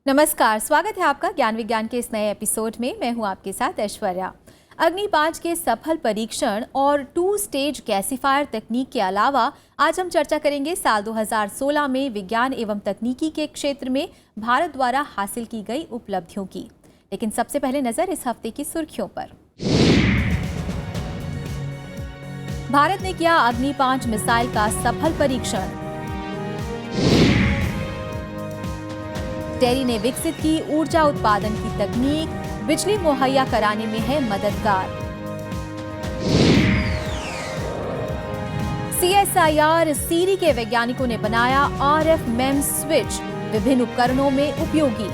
नमस्कार, स्वागत है आपका ज्ञान विज्ञान के इस नए एपिसोड में। मैं हूं आपके साथ ऐश्वर्या। अग्नि 5 के सफल परीक्षण और 2 स्टेज गैसीफायर तकनीक के अलावा आज हम चर्चा करेंगे साल 2016 में विज्ञान एवं तकनीकी के क्षेत्र में भारत द्वारा हासिल की गई उपलब्धियों की। लेकिन सबसे पहले नजर इस हफ्ते की सुर्खियों पर। भारत ने किया अग्नि 5 मिसाइल का सफल परीक्षण। टेरी ने विकसित की ऊर्जा उत्पादन की तकनीक, बिजली मुहैया कराने में है मददगार। CSIR सीरी के वैज्ञानिकों ने बनाया RF MEMS स्विच, विभिन्न उपकरणों में उपयोगी।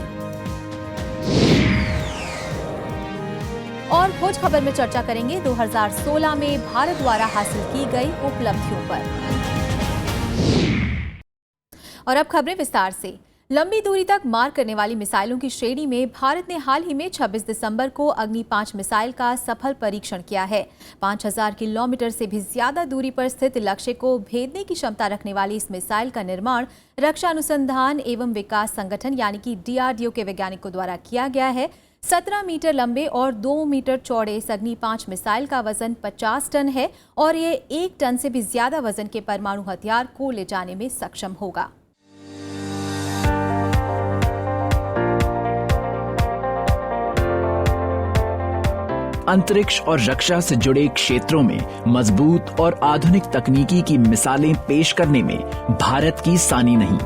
और खोज खबर में चर्चा करेंगे 2016 में भारत द्वारा हासिल की गई उपलब्धियों पर। और अब खबरें विस्तार से। लंबी दूरी तक मार करने वाली मिसाइलों की श्रेणी में भारत ने हाल ही में 26 दिसंबर को अग्नि 5 मिसाइल का सफल परीक्षण किया है। 5000 किलोमीटर से भी ज्यादा दूरी पर स्थित लक्ष्य को भेदने की क्षमता रखने वाली इस मिसाइल का निर्माण रक्षा अनुसंधान एवं विकास संगठन यानी कि DRDO के वैज्ञानिकों द्वारा किया गया है। 17 मीटर लंबे और 2 मीटर चौड़े इस अग्नि 5 मिसाइल का वजन 50 टन है और ये 1 टन से भी ज्यादा वजन के परमाणु हथियार को ले जाने में सक्षम होगा। अंतरिक्ष और रक्षा से जुड़े क्षेत्रों में मजबूत और आधुनिक तकनीकी की मिसालें पेश करने में भारत की सानी नहीं।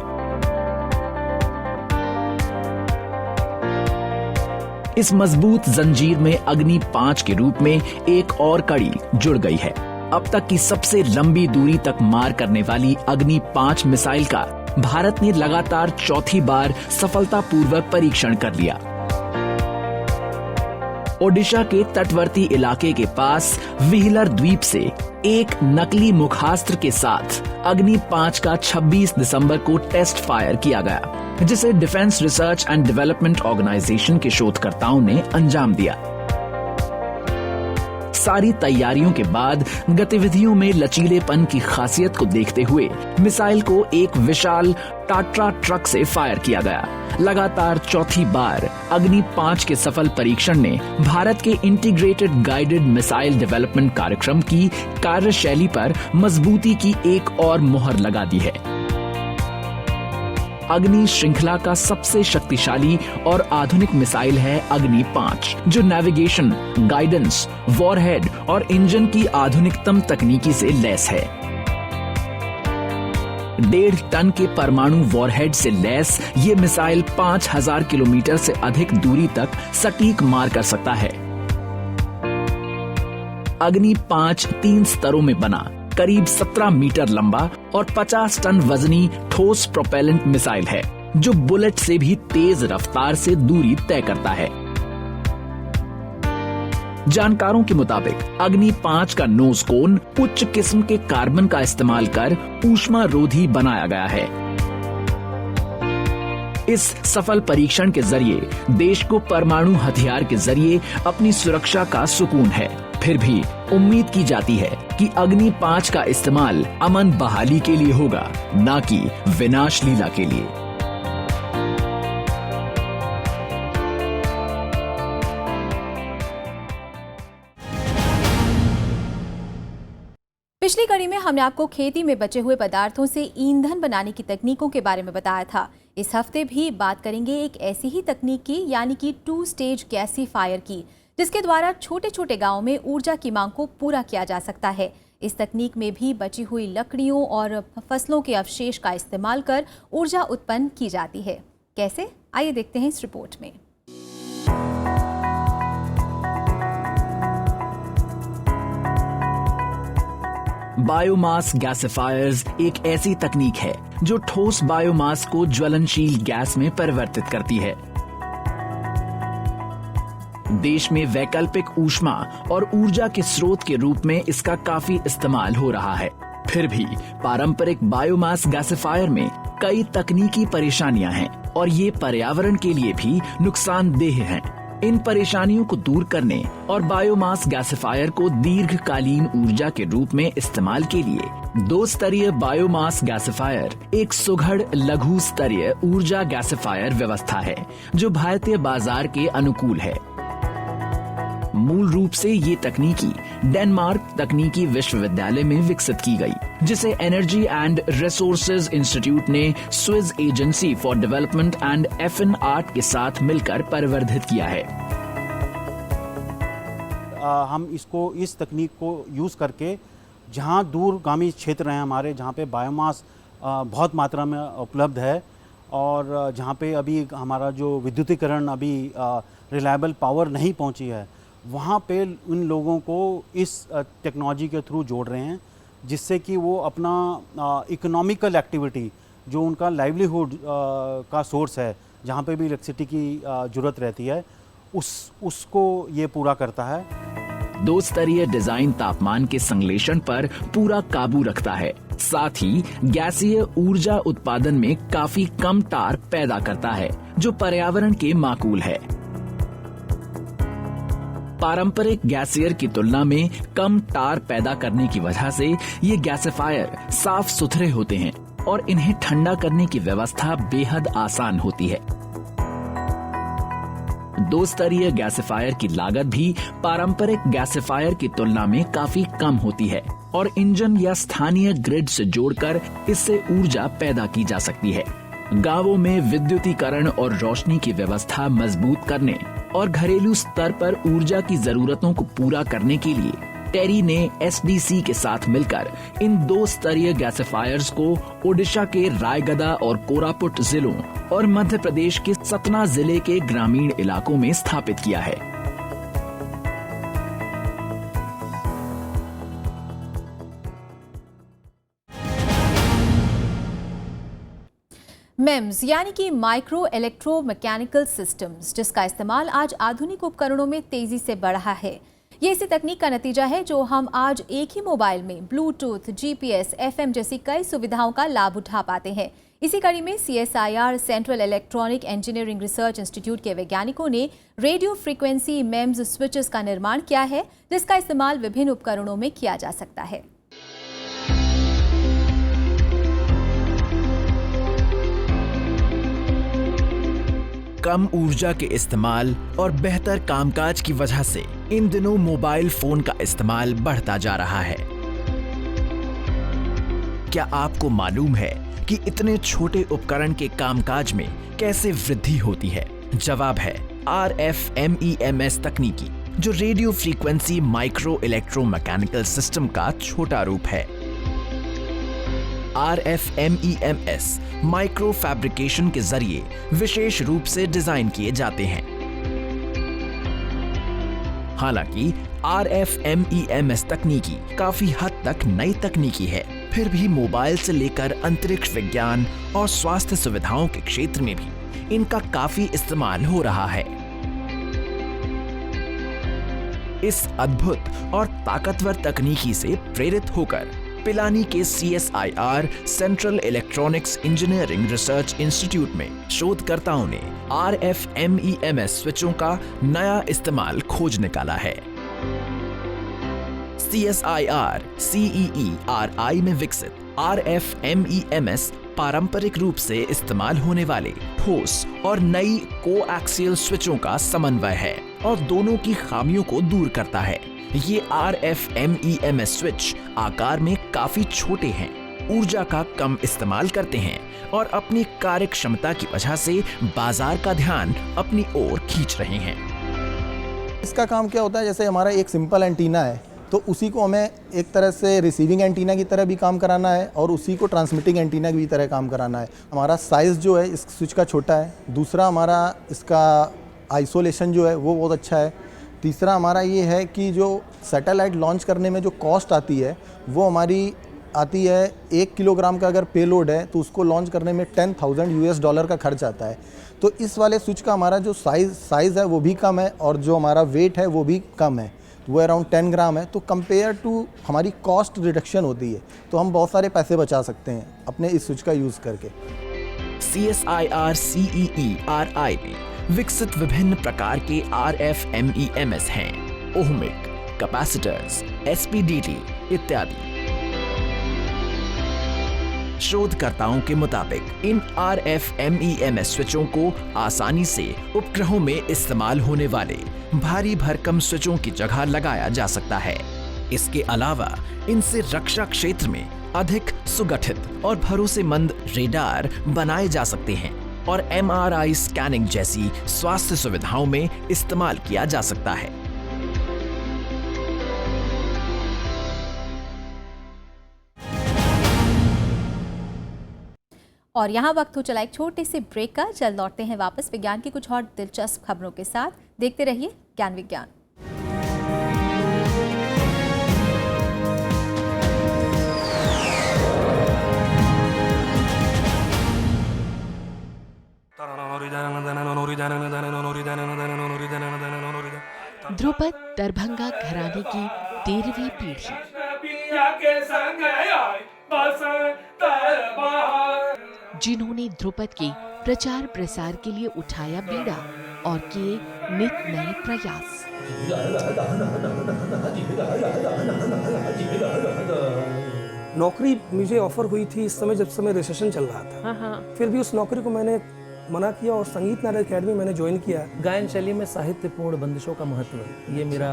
इस मजबूत जंजीर में अग्नि 5 के रूप में एक और कड़ी जुड़ गई है। अब तक की सबसे लंबी दूरी तक मार करने वाली अग्नि 5 मिसाइल का भारत ने लगातार चौथी बार सफलतापूर्वक परीक्षण कर लिया। ओडिशा के तटवर्ती इलाके के पास व्हीलर द्वीप से एक नकली मुखास्त्र के साथ अग्नि 5 का 26 दिसंबर को टेस्ट फायर किया गया, जिसे defence research and development organisation के शोधकर्ताओं ने अंजाम दिया। सारी तैयारियों के बाद गतिविधियों में लचीलेपन की खासियत को देखते हुए मिसाइल को एक विशाल टाट्रा ट्रक से फायर किया गया। लगातार चौथी बार अग्नि 5 के सफल परीक्षण ने भारत के इंटीग्रेटेड गाइडेड मिसाइल डेवलपमेंट कार्यक्रम की कार्यशैली पर मजबूती की एक और मुहर लगा दी है। अग्नि श्रृंखला का सबसे शक्तिशाली और आधुनिक मिसाइल है अग्नि 5, जो नेविगेशन, गाइडेंस, वॉरहेड और इंजन की आधुनिकतम तकनीकी से लैस है। 1.5 टन के परमाणु वॉरहेड से लैस ये मिसाइल 5000 किलोमीटर से अधिक दूरी तक सटीक मार कर सकता है। अग्नि 5 3 स्तरों में बना, करीब 17 मीटर लंबा और 50 टन वजनी ठोस प्रोपेलेंट मिसाइल है, जो बुलेट से भी तेज रफ्तार से दूरी तय करता है। जानकारों के मुताबिक अग्नि 5 का नोज कोन उच्च किस्म के कार्बन का इस्तेमाल कर ऊष्मा रोधी बनाया गया है। इस सफल परीक्षण के जरिए देश को परमाणु हथियार के जरिए अपनी सुरक्षा का सुकून है। फिर भी उम्मीद की जाती है कि अग्नि 5 का इस्तेमाल अमन बहाली के लिए होगा, न कि विनाश लीला के लिए। पिछली कड़ी में हमने आपको खेती में बचे हुए पदार्थों से ईंधन बनाने की तकनीकों के बारे में बताया था। इस हफ्ते भी बात करेंगे एक ऐसी ही तकनीक की, यानी कि 2 स्टेज गैसीफायर की, जिसके द्वारा छोटे छोटे गांवों में ऊर्जा की मांग को पूरा किया जा सकता है। इस तकनीक में भी बची हुई लकड़ियों और फसलों के अवशेष का इस्तेमाल कर ऊर्जा उत्पन्न की जाती है। कैसे, आइए देखते हैं इस रिपोर्ट में। बायोमास गैसीफायर्स एक ऐसी तकनीक है जो ठोस बायोमास को ज्वलनशील गैस में परिवर्तित करती है। देश में वैकल्पिक ऊष्मा और ऊर्जा के स्रोत के रूप में इसका काफी इस्तेमाल हो रहा है। फिर भी पारंपरिक बायोमास गैसीफायर में कई तकनीकी परेशानियां हैं और ये पर्यावरण के लिए भी नुकसानदेह हैं। इन परेशानियों को दूर करने और बायोमास गैसीफायर को दीर्घकालीन ऊर्जा के रूप में इस्तेमाल के लिए दो स्तरीय बायोमास गैसिफायर एक सुघड़ लघु स्तरीय ऊर्जा गैसिफायर व्यवस्था है जो भारतीय बाजार के अनुकूल है। मूल रूप से ये तकनीकी डेनमार्क तकनीकी विश्वविद्यालय में विकसित की गई, जिसे एनर्जी एंड रिसोर्सेज इंस्टीट्यूट ने Swiss agency for development and FN art के साथ मिलकर परिवर्धित किया है। हम इस तकनीक को यूज़ करके जहाँ दूरगामी क्षेत्र हैं हमारे, जहाँ पे बायोमास बहुत मात्रा में उपलब्ध है और जहाँ पे अभी हमारा जो विद्युतीकरण अभी रिलायबल पावर नहीं पहुँची है, वहाँ पे उन लोगों को इस टेक्नोलॉजी के थ्रू जोड़ रहे हैं, जिससे कि वो अपना इकोनॉमिकल एक्टिविटी जो उनका लाइवलीहुड का सोर्स है, जहाँ पे भी इलेक्ट्रिसिटी की ज़रूरत रहती है, उसको ये पूरा करता है। दो स्तरीय डिजाइन तापमान के संश्लेषण पर पूरा काबू रखता है, साथ ही गैसीय ऊर्जा उत्पादन में काफी कम टार्क पैदा करता है जो पर्यावरण के माकूल है। पारंपरिक गैसियर की तुलना में कम टार्क पैदा करने की वजह से ये गैसिफायर साफ सुथरे होते हैं और इन्हें ठंडा करने की व्यवस्था बेहद आसान होती है। दो स्तरीय गैसिफायर की लागत भी पारंपरिक गैसिफायर की तुलना में काफी कम होती है और इंजन या स्थानीय ग्रिड से जोड़कर इससे ऊर्जा पैदा की जा सकती है। गांवों में विद्युतीकरण और रोशनी की व्यवस्था मजबूत करने और घरेलू स्तर पर ऊर्जा की जरूरतों को पूरा करने के लिए टेरी ने SDC के साथ मिलकर इन दो स्तरीय गैसिफायर्स को ओडिशा के रायगदा और कोरापुट जिलों और मध्य प्रदेश के सतना जिले के ग्रामीण इलाकों में स्थापित किया है। MEMS यानी कि माइक्रो इलेक्ट्रो मैकेनिकल सिस्टम्स, जिसका इस्तेमाल आज आधुनिक उपकरणों में तेजी से बढ़ रहा है। ये इसी तकनीक का नतीजा है जो हम आज एक ही मोबाइल में ब्लूटूथ, GPS, FM जैसी कई सुविधाओं का लाभ उठा पाते हैं। इसी कड़ी में CSIR central electronic engineering research institute के वैज्ञानिकों ने रेडियो फ्रीक्वेंसी MEMS स्विचेस का निर्माण किया है, जिसका इस्तेमाल विभिन्न उपकरणों में किया जा सकता है। कम ऊर्जा के इस्तेमाल और बेहतर कामकाज की वजह से इन दिनों मोबाइल फोन का इस्तेमाल बढ़ता जा रहा है। क्या आपको मालूम है कि इतने छोटे उपकरण के कामकाज में कैसे वृद्धि होती है? जवाब है RF MEMS तकनीकी, जो radio frequency micro electro mechanical system का छोटा रूप है। RF MEMS माइक्रो फैब्रिकेशन के जरिए विशेष रूप से डिजाइन किए जाते हैं। हालांकि RF MEMS तकनीकी काफी हद तक नई तकनीकी है, फिर भी मोबाइल से लेकर अंतरिक्ष विज्ञान और स्वास्थ्य सुविधाओं के क्षेत्र में भी इनका काफी इस्तेमाल हो रहा है। इस अद्भुत और ताकतवर तकनीकी से प्रेरित होकर पिलानी के CSIR central electronics engineering research institute में शोधकर्ताओं ने RF MEMS स्विचों का नया इस्तेमाल खोज निकाला है। CSIR CEERI में विकसित RF MEMS पारंपरिक रूप से इस्तेमाल होने वाले ठोस और नई कोएक्सियल स्विचों का समन्वय है और दोनों की खामियों को दूर करता है। ये RF MEMS स्विच आकार में काफी छोटे हैं, ऊर्जा का कम इस्तेमाल करते हैं और अपनी कार्य क्षमता की वजह से बाजार का ध्यान अपनी ओर खींच रहे हैं। इसका काम क्या होता है, जैसे हमारा एक सिंपल एंटीना है तो उसी को हमें एक तरह से रिसीविंग एंटीना की तरह भी काम कराना है और उसी को ट्रांसमिटिंग एंटीना की तरह काम कराना है। हमारा साइज़ जो है इस स्विच का छोटा है, दूसरा हमारा इसका आइसोलेशन जो है वो बहुत अच्छा है, तीसरा हमारा ये है कि जो सैटेलाइट लॉन्च करने में जो कॉस्ट आती है वो हमारी आती है 1 किलोग्राम का अगर पेलोड है तो उसको लॉन्च करने में $10,000 का खर्च आता है। तो इस वाले स्विच का हमारा जो साइज़ है वो भी कम है और जो हमारा वेट है वो भी कम है, वो अराउंड 10 ग्राम है। तो कंपेयर टू हमारी कॉस्ट रिडक्शन होती है, तो हम बहुत सारे पैसे बचा सकते हैं अपने इस स्विच का यूज़ करके। CSIR CEERI में विकसित विभिन्न प्रकार के RF MEMS हैं, ओहमिक, कैपेसिटर्स, SPDT इत्यादि। शोधकर्ताओं के मुताबिक इन RF-MEMS स्विचों को आसानी से उपग्रहों में इस्तेमाल होने वाले भारी भरकम स्विचों की जगह लगाया जा सकता है। इसके अलावा इनसे रक्षा क्षेत्र में अधिक सुगठित और भरोसेमंद रेडार बनाए जा सकते हैं और MRI स्कैनिंग जैसी स्वास्थ्य सुविधाओं में इस्तेमाल किया जा सकता है। और यहाँ वक्त हो चला एक छोटे से ब्रेक का। जल्द लौटते हैं वापस विज्ञान की कुछ और दिलचस्प खबरों के साथ। देखते रहिए ज्ञान विज्ञान। ध्रुपद दरभंगा घराने की 13वीं पीढ़ी जिन्होंने ध्रुपद के प्रचार प्रसार के लिए उठाया बीड़ा और किए नित नए प्रयास। नौकरी मुझे ऑफर हुई थी इस समय जब समय रिसेशन चल रहा था। फिर भी उस नौकरी को मैंने मना किया और संगीत नाटक अकेडमी मैंने ज्वाइन किया। गायन शैली में साहित्यपूर्ण बंदिशों का महत्व, ये मेरा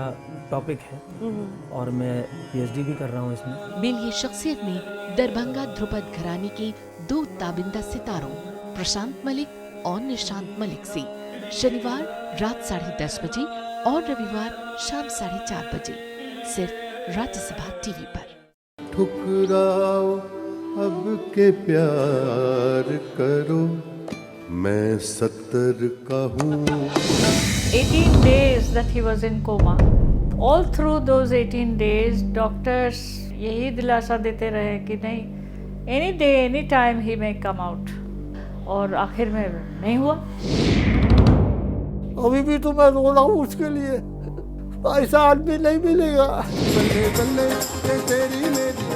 टॉपिक है और मैं PhD भी कर रहा हूँ इसमें। मिलिए शख्सियत में दरभंगा ध्रुपद घराने के 2 ताबिंदा सितारों प्रशांत मलिक और निशांत मलिक से शनिवार रात 10:30 बजे और रविवार शाम 4:30 बजे सिर्फ राज्यसभा टीवी पर। ठुकराओ अब के प्यार करो, मैं 70 का हूँ। 18 days that he was in coma. All through those 18 days, doctors यही दिलासा देते रहे कि नहीं, any day, any time he may come out. और आखिर में नहीं हुआ। अभी भी तो मैं रो रहा हूँ उसके लिए, ऐसा आदमी नहीं मिलेगा। बल्ले बल्ले तेरी मेरी,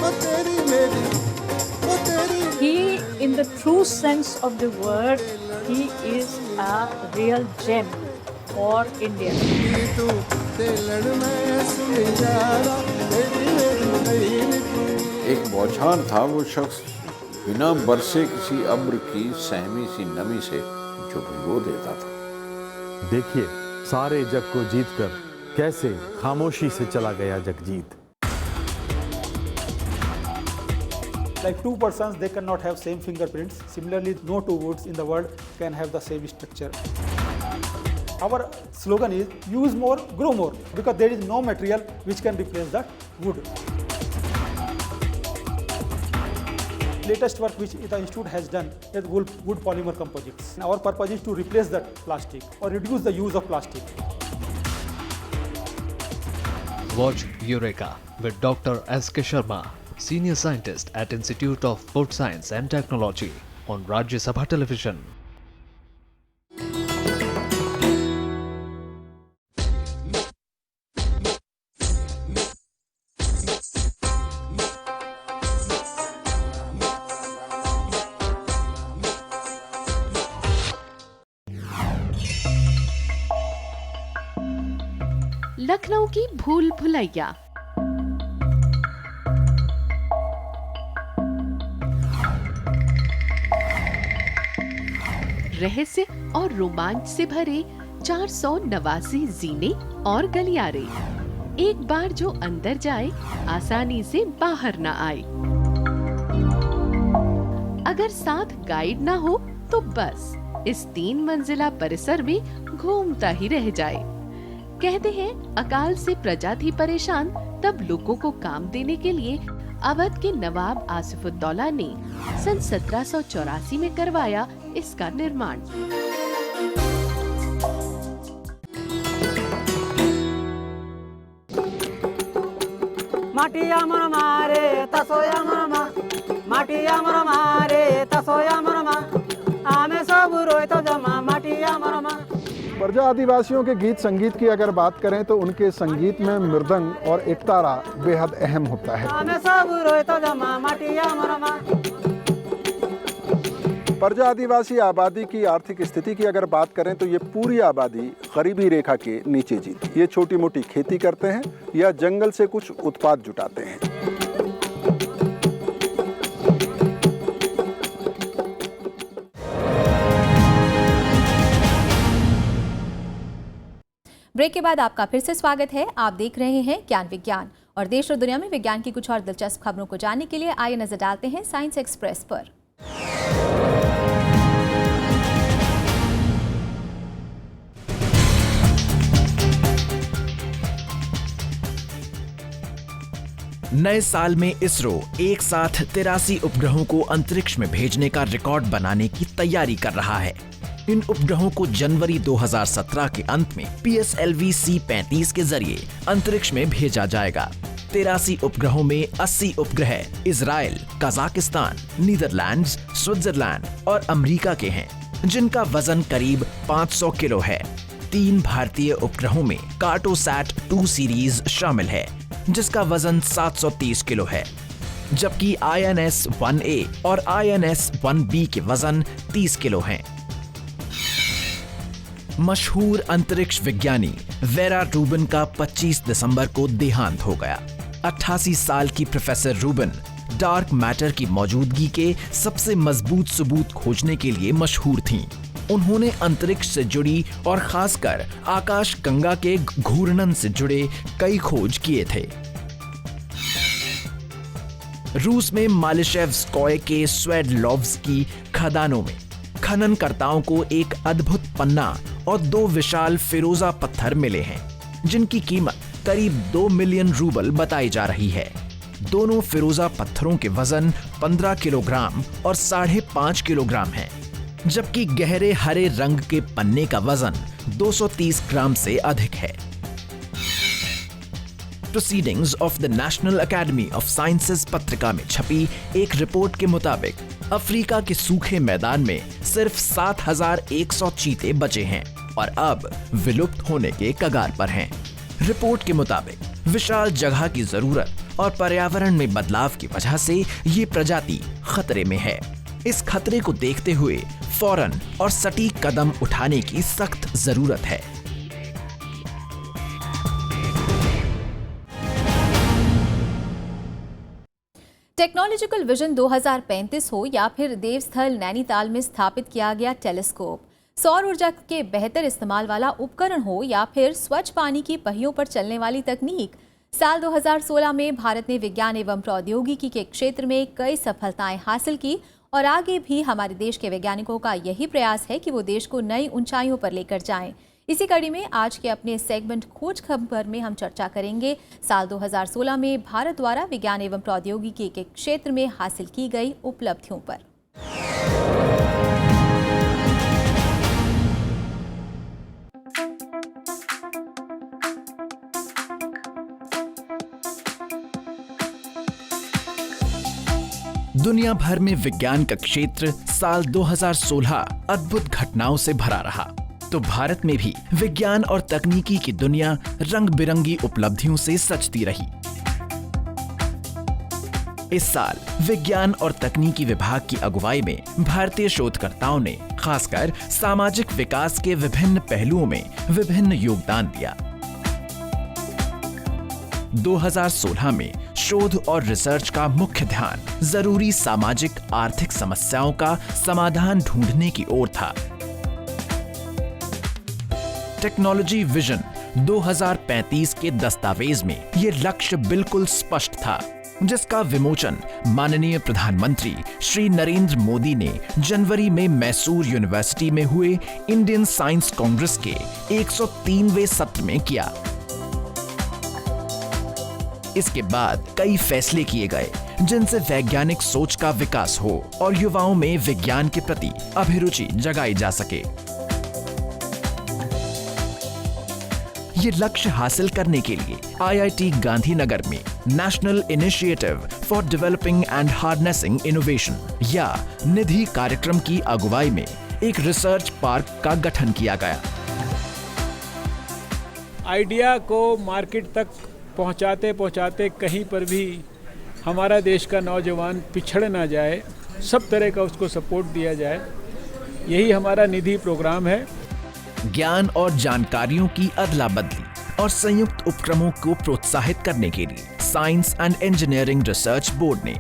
वो तेरी मेरी, वो तेरी। He, in the true sense of the word, he is a real gem for India. एक बौछार था वो शख्स, बिना बरसे किसी अब्र की सहमी सी नमी से जो भिगो देता था। देखिए सारे जग को जीतकर कैसे खामोशी से चला गया Jagjit. Like two persons, they cannot have same fingerprints. Similarly, no two woods in the world can have the same structure. Our slogan is use more, grow more, because there is no material which can replace that wood. Latest work which the institute has done is wood polymer composites. Our purpose is to replace that plastic or reduce the use of plastic. Watch Eureka with Dr. S.K. Sharma, Senior Scientist at Institute of Food Science and Technology on Rajya Sabha Television. Lucknow की भूल भुलैया। रहस्य और रोमांच से भरे 489 जीने और गलियारे। एक बार जो अंदर जाए आसानी से बाहर न आए। अगर साथ गाइड ना हो तो बस इस 3 मंजिला परिसर में घूमता ही रह जाए। कहते हैं अकाल से प्रजा थी परेशान, तब लोगों को काम देने के लिए अवध के नवाब आसिफुद्दौला ने सन 1784 में करवाया इसका निर्माण। माटिया मन मारे तसोया मरमा, माटिया मन मारे तसोया मरमा, आमे सब रोए तो जमा माटिया मरमा। प्रजा आदिवासियों के गीत संगीत की अगर बात करें तो उनके संगीत में मृदंग और एकतारा बेहद अहम होता है। प्रजा आदिवासी आबादी की आर्थिक स्थिति की अगर बात करें तो ये पूरी आबादी गरीबी रेखा के नीचे जीती। ये छोटी मोटी खेती करते हैं या जंगल से कुछ उत्पाद जुटाते हैं। ब्रेक के बाद आपका फिर से स्वागत है। आप देख रहे हैं ज्ञान विज्ञान और देश और दुनिया में विज्ञान की कुछ और दिलचस्प खबरों को जानने के लिए आइए नजर डालते हैं साइंस एक्सप्रेस पर। नए साल में इसरो एक साथ 83 उपग्रहों को अंतरिक्ष में भेजने का रिकॉर्ड बनाने की तैयारी कर रहा है। इन उपग्रहों को जनवरी 2017 के अंत में PSLV C-35 के जरिए अंतरिक्ष में भेजा जाएगा। 83 उपग्रहों में 80 उपग्रह इजराइल, कजाकिस्तान, नीदरलैंड्स, स्विट्जरलैंड और अमेरिका के हैं, जिनका वजन करीब 500 किलो है। 3 भारतीय उपग्रहों में कार्टोसैट 2 सीरीज शामिल है, जिसका वजन 730 किलो है, जबकि INS-1A और INS-1B के वजन 30 किलो हैं। मशहूर अंतरिक्ष विज्ञानी वेरा रूबिन का 25 दिसंबर को देहांत हो गया। 88 साल की प्रोफेसर रूबिन डार्क मैटर की मौजूदगी के सबसे मजबूत सबूत खोजने के लिए मशहूर थीं। उन्होंने अंतरिक्ष से जुड़ी और खासकर आकाश गंगा के घूर्णन से जुड़े कई खोज किए थे। रूस में मालिशेवस्कोय के स्वेडलोव्स्की खदानों में खननकर्ताओं को एक अद्भुत पन्ना और 2 विशाल फिरोजा पत्थर मिले हैं, जिनकी कीमत करीब 2 मिलियन रूबल बताई जा रही है। दोनों फिरोजा पत्थरों के वजन 15 किलोग्राम और 5.5 किलोग्राम है, जबकि गहरे हरे रंग के पन्ने का वजन 230 ग्राम से अधिक है। Proceedings of the national academy of sciences पत्रिका में छपी एक रिपोर्ट के मुताबिक अफ्रीका के सूखे मैदान में सिर्फ 7,100 चीते बचे हैं और अब विलुप्त होने के कगार पर हैं। रिपोर्ट के मुताबिक विशाल जगह की जरूरत और पर्यावरण में बदलाव की वजह से ये प्रजाति खतरे में है। इस खतरे को देखते हुए फौरन और सटीक कदम उठाने की सख्त जरूरत है। टेक्नोलॉजिकल विजन 2035 हो या फिर देवस्थल नैनीताल में स्थापित किया गया टेलीस्कोप, सौर ऊर्जा के बेहतर इस्तेमाल वाला उपकरण हो या फिर स्वच्छ पानी की पहियों पर चलने वाली तकनीक, साल 2016 में भारत ने विज्ञान एवं प्रौद्योगिकी के क्षेत्र में कई सफलताएं हासिल की और आगे भी हमारे देश के वैज्ञानिकों का यही प्रयास है कि वो देश को नई ऊंचाइयों पर लेकर जाएं। इसी कड़ी में आज के अपने सेगमेंट खोज खबर में हम चर्चा करेंगे साल 2016 में भारत द्वारा विज्ञान एवं प्रौद्योगिकी के क्षेत्र में हासिल की गई उपलब्धियों पर। दुनिया भर में विज्ञान का क्षेत्र साल 2016 अद्भुत घटनाओं से भरा रहा, तो भारत में भी विज्ञान और तकनीकी की दुनिया रंग बिरंगी उपलब्धियों से सजती रही। इस साल विज्ञान और तकनीकी विभाग की अगुवाई में भारतीय शोधकर्ताओं ने खासकर सामाजिक विकास के विभिन्न पहलुओं में विभिन्न योगदान दिया। 2016 में शोध और रिसर्च का मुख्य ध्यान जरूरी सामाजिक आर्थिक समस्याओं का समाधान ढूंढने की ओर था। टेक्नोलॉजी विजन 2035 के दस्तावेज में ये लक्ष्य बिल्कुल स्पष्ट था, जिसका विमोचन माननीय प्रधानमंत्री श्री नरेंद्र मोदी ने जनवरी में मैसूर यूनिवर्सिटी में हुए इंडियन साइंस कांग्रेस के 103वें सत्र में किया। इसके बाद कई फैसले किए गए, जिनसे वैज्ञानिक सोच का विकास हो और युवाओं में विज्ञान के प्रति अभिरुचि जगाई जा सके। ये लक्ष्य हासिल करने के लिए IIT गांधीनगर में national initiative for developing and harnessing innovation या निधि कार्यक्रम की अगुवाई में एक रिसर्च पार्क का गठन किया गया। आइडिया को मार्केट तक पहुंचाते पहुंचाते कहीं पर भी हमारा देश का नौजवान पिछड़ ना जाए, सब तरह का उसको सपोर्ट दिया जाए, यही हमारा निधि प्रोग्राम है। ज्ञान और जानकारियों की अदला बदली और संयुक्त उपक्रमों को प्रोत्साहित करने के लिए science and engineering research board ने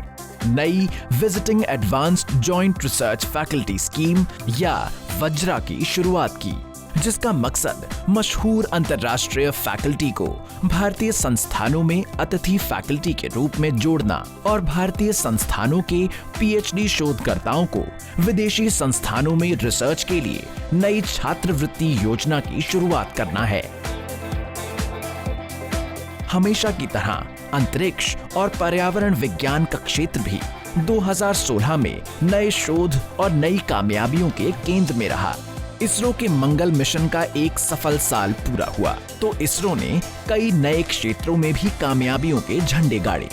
नई visiting advanced joint research faculty scheme या वज्रा की शुरुआत की। जिसका मकसद मशहूर अंतर्राष्ट्रीय फैकल्टी को भारतीय संस्थानों में अतिथि फैकल्टी के रूप में जोड़ना और भारतीय संस्थानों के पीएचडी शोधकर्ताओं को विदेशी संस्थानों में रिसर्च के लिए नई छात्रवृत्ति योजना की शुरुआत करना है। हमेशा की तरह अंतरिक्ष और पर्यावरण विज्ञान का क्षेत्र भी 2016 में नए शोध और नई कामयाबियों के केंद्र में रहा। इसरो के मंगल मिशन का एक सफल साल पूरा हुआ तो इसरो ने कई नए क्षेत्रों में भी कामयाबियों के झंडे गाड़े।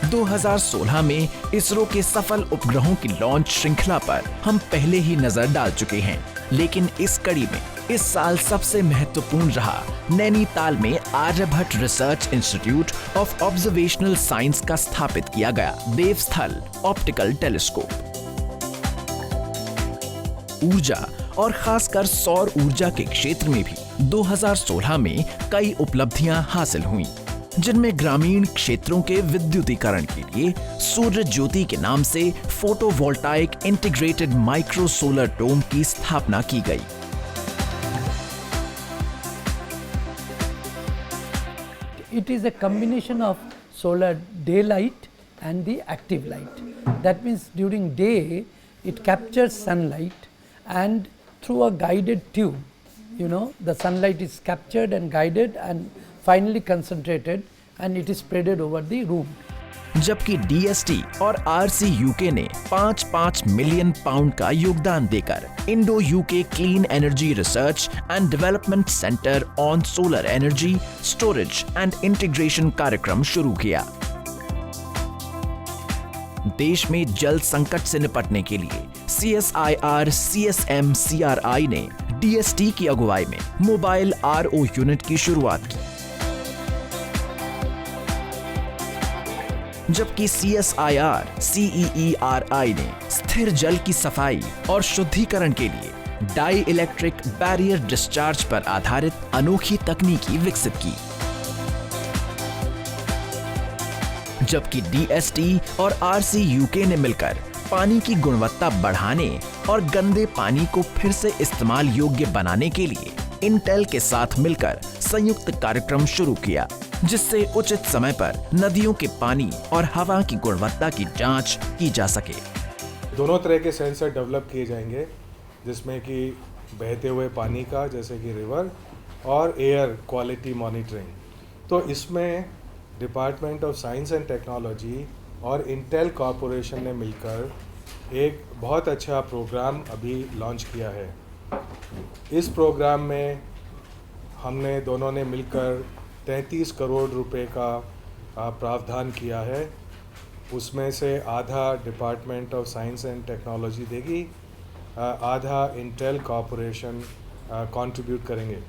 दो 2016 में इसरो के सफल उपग्रहों की लॉन्च श्रृंखला पर हम पहले ही नजर डाल चुके हैं, लेकिन इस कड़ी में इस साल सबसे महत्वपूर्ण रहा नैनीताल में Aryabhatta research institute of observational science का स्थापित किया गया देवस्थल ऑप्टिकल टेलीस्कोप। ऊर्जा और खासकर सौर ऊर्जा के क्षेत्र में भी 2016 में कई उपलब्धियां हासिल हुई, जिनमें ग्रामीण क्षेत्रों के विद्युतीकरण के लिए सूर्य ज्योति के नाम से फोटोवोल्टाइक इंटीग्रेटेड माइक्रो सोलर डोम की स्थापना की गई। It is a combination of solar daylight and the active light. That means during day it captures sunlight and through a guided tube, the sunlight is captured and guided and finally concentrated and it is spreaded over the room. जबकि DST और RC-UK ने 5-5 million pound का योगदान देकर Indo UK clean energy research and development centre on solar energy storage and integration कार्यक्रम शुरू किया। देश में जल संकट से निपटने के लिए CSIR CSM CRI ने DST की अगुवाई में मोबाइल RO यूनिट की शुरुआत की, जबकि CSIR CEERI ने स्थिर जल की सफाई और शुद्धिकरण के लिए डाई इलेक्ट्रिक बैरियर डिस्चार्ज पर आधारित अनोखी तकनीकी विकसित की, जबकि DST और RC-UK ने मिलकर पानी की गुणवत्ता बढ़ाने और गंदे पानी को फिर से इस्तेमाल योग्य बनाने के लिए इंटेल के साथ मिलकर संयुक्त कार्यक्रम शुरू किया, जिससे उचित समय पर नदियों के पानी और हवा की गुणवत्ता की जांच की जा सके। दोनों तरह के सेंसर डेवलप किए जाएंगे, जिसमें कि बहते हुए पानी का जैसे कि रिवर और एयर क्वालिटी मॉनिटरिंग। तो इसमें department of science and technology और इंटेल कॉरपोरेशन ने मिलकर एक बहुत अच्छा प्रोग्राम अभी लॉन्च किया है। इस प्रोग्राम में हमने दोनों ने मिलकर 33 करोड़ रुपए का प्रावधान किया है। उसमें से आधा department of science and technology देगी, आधा इंटेल कॉरपोरेशन कंट्रीब्यूट करेंगे।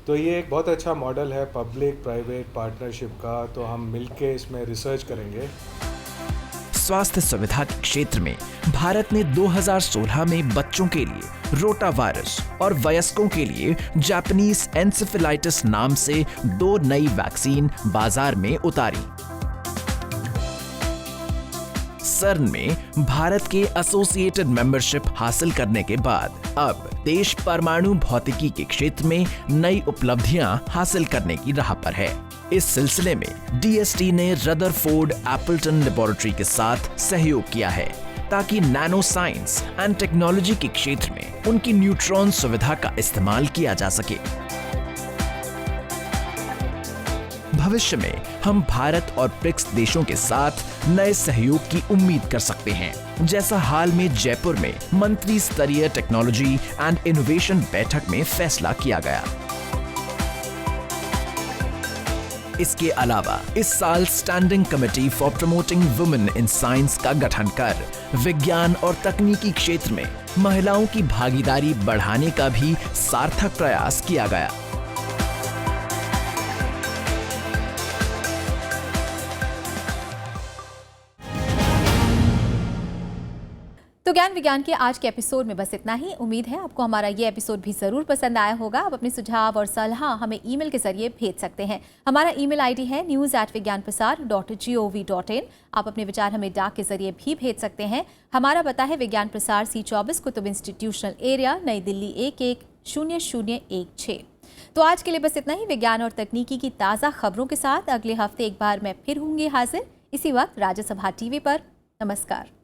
तो ये एक बहुत अच्छा मॉडल है पब्लिक प्राइवेट पार्टनरशिप का, तो हम मिलके इसमें रिसर्च करेंगे। स्वास्थ्य सुविधा के क्षेत्र में भारत ने 2016 में बच्चों के लिए रोटा वायरस और वयस्कों के लिए जापानीज एन्सेफेलाइटिस नाम से 2 नई वैक्सीन बाजार में उतारी। सर्न में भारत के एसोसिएटेड मेंबरशिप हासिल करने के बाद अब देश परमाणु भौतिकी के क्षेत्र में नई उपलब्धियां हासिल करने की राह पर है। इस सिलसिले में DST ने रदरफोर्ड एपल्टन लेबोरेटरी के साथ सहयोग किया है ताकि नैनो साइंस एंड टेक्नोलॉजी के क्षेत्र में उनकी न्यूट्रॉन सुविधा का इस्तेमाल किया जा सके। भविष्य में हम भारत और ब्रिक्स देशों के साथ नए सहयोग की उम्मीद कर सकते हैं, जैसा हाल में जयपुर में मंत्री स्तरीय टेक्नोलॉजी एंड इनोवेशन बैठक में फैसला किया गया। इसके अलावा इस साल standing committee for promoting women in science का गठन कर विज्ञान और तकनीकी क्षेत्र में महिलाओं की भागीदारी बढ़ाने का भी सार्थक प्रयास किया गया। तो ज्ञान विज्ञान के आज के एपिसोड में बस इतना ही। उम्मीद है आपको हमारा ये एपिसोड भी ज़रूर पसंद आया होगा। आप अपने सुझाव और सलाह हमें ईमेल के जरिए भेज सकते हैं। हमारा ईमेल आईडी है news@vigyanprasar.gov.in। आप अपने विचार हमें डाक के जरिए भी भेज सकते हैं। हमारा पता है विज्ञान प्रसार C24 कुतुब इंस्टीट्यूशनल एरिया, नई दिल्ली 110016। तो आज के लिए बस इतना ही। विज्ञान और तकनीकी की ताज़ा खबरों के साथ अगले हफ्ते एक बार मैं फिर होंगी हाजिर, इसी वक्त राज्यसभा टीवी पर। नमस्कार।